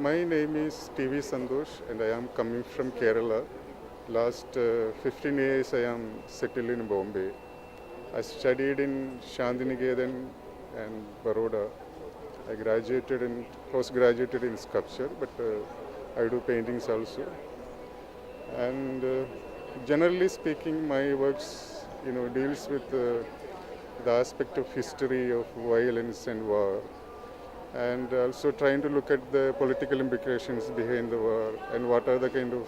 My name is TV Santhos and I am coming from Kerala. Last 15 years I am settled in Bombay. I studied in Shantiniketan and Baroda. I graduated and post-graduated in sculpture, but I do paintings also. And generally speaking, my works, deals with the aspect of history of violence and war, and also trying to look at the political implications behind the war and what are the kind of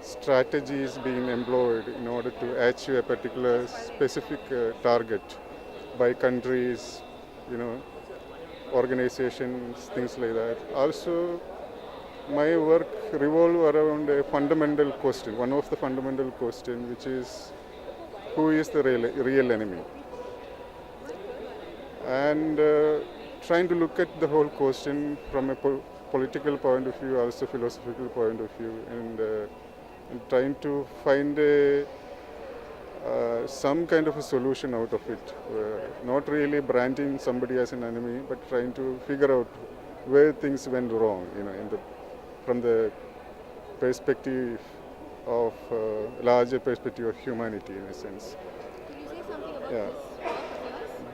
strategies being employed in order to achieve a particular specific target by countries, organizations, things like that. Also, my work revolves around a fundamental question, one of the fundamental questions, which is who is the real enemy? And trying to look at the whole question from a political point of view, also philosophical point of view, and trying to find some kind of a solution out of it. Not really branding somebody as an enemy, but trying to figure out where things went wrong, from the perspective of larger perspective of humanity, in a sense. Could you say something about Yeah.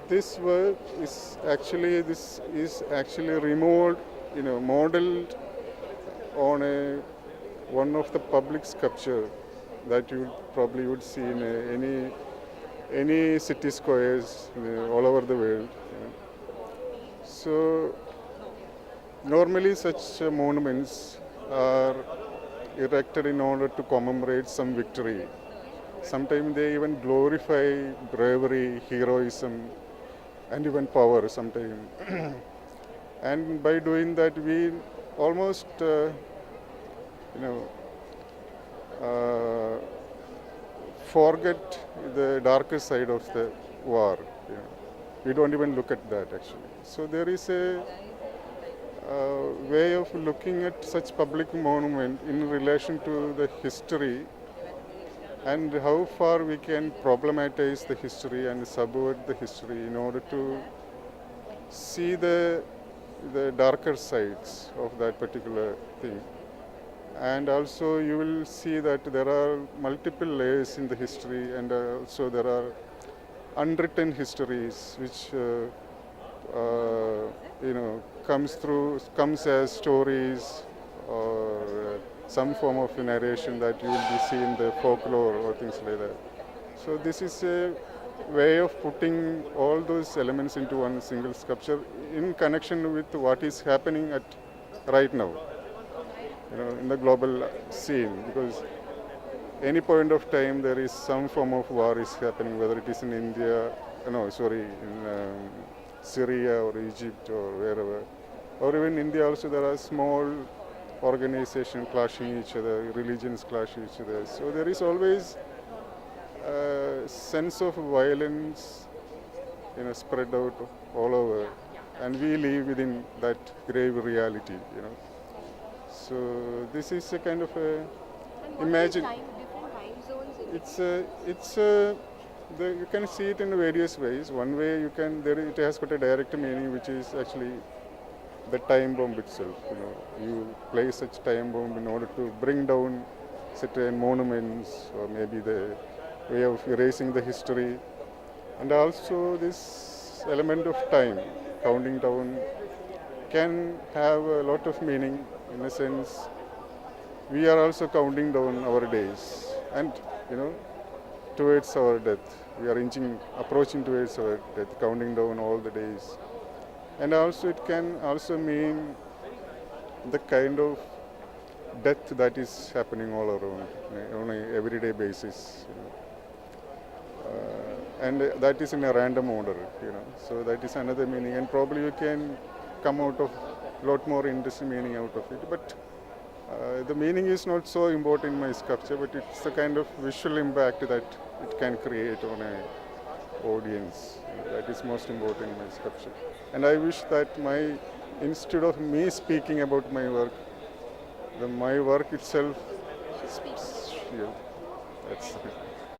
this work of yours? This is actually remodeled, modeled on one of the public sculpture that you probably would see in any city squares all over the world. So normally such monuments are erected in order to commemorate some victory. Sometimes they even glorify bravery, heroism, and even power sometimes. And by doing that, we almost, forget the darker side of the war. We don't even look at that actually. So there is a way of looking at such public monument in relation to the history and how far we can problematize the history and subvert the history in order to see the darker sides of that particular thing. And also you will see that there are multiple layers in the history, and also there are unwritten histories which comes as stories or some form of narration that you will be seeing in the folklore or things like that. So this is a way of putting all those elements into one single sculpture in connection with what is happening at right now, in the global scene, because any point of time there is some form of war is happening, whether it is in India, in Syria or Egypt or wherever, or even India also there are small organizations clashing each other, religions clashing each other. So there is always a sense of violence, spread out all over, and we live within that grave reality, So this is a kind of a And what imagine. are the different time zones in You can see it in various ways. One way it has got a direct meaning, which is actually the time bomb itself. You place such time bomb in order to bring down certain monuments, or maybe the way of erasing the history, and also this element of time, counting down, can have a lot of meaning. In a sense, we are also counting down our days, and towards our death. We are approaching towards our death, counting down all the days. And also it can also mean the kind of death that is happening all around on an everyday basis. And that is in a random order, So that is another meaning, and probably you can come out of a lot more interesting meaning out of it. But the meaning is not so important in my sculpture, but it's the kind of visual impact that it can create on an audience. That is most important in my sculpture. And I wish that instead of me speaking about my work, my work itself speaks? Yeah, that's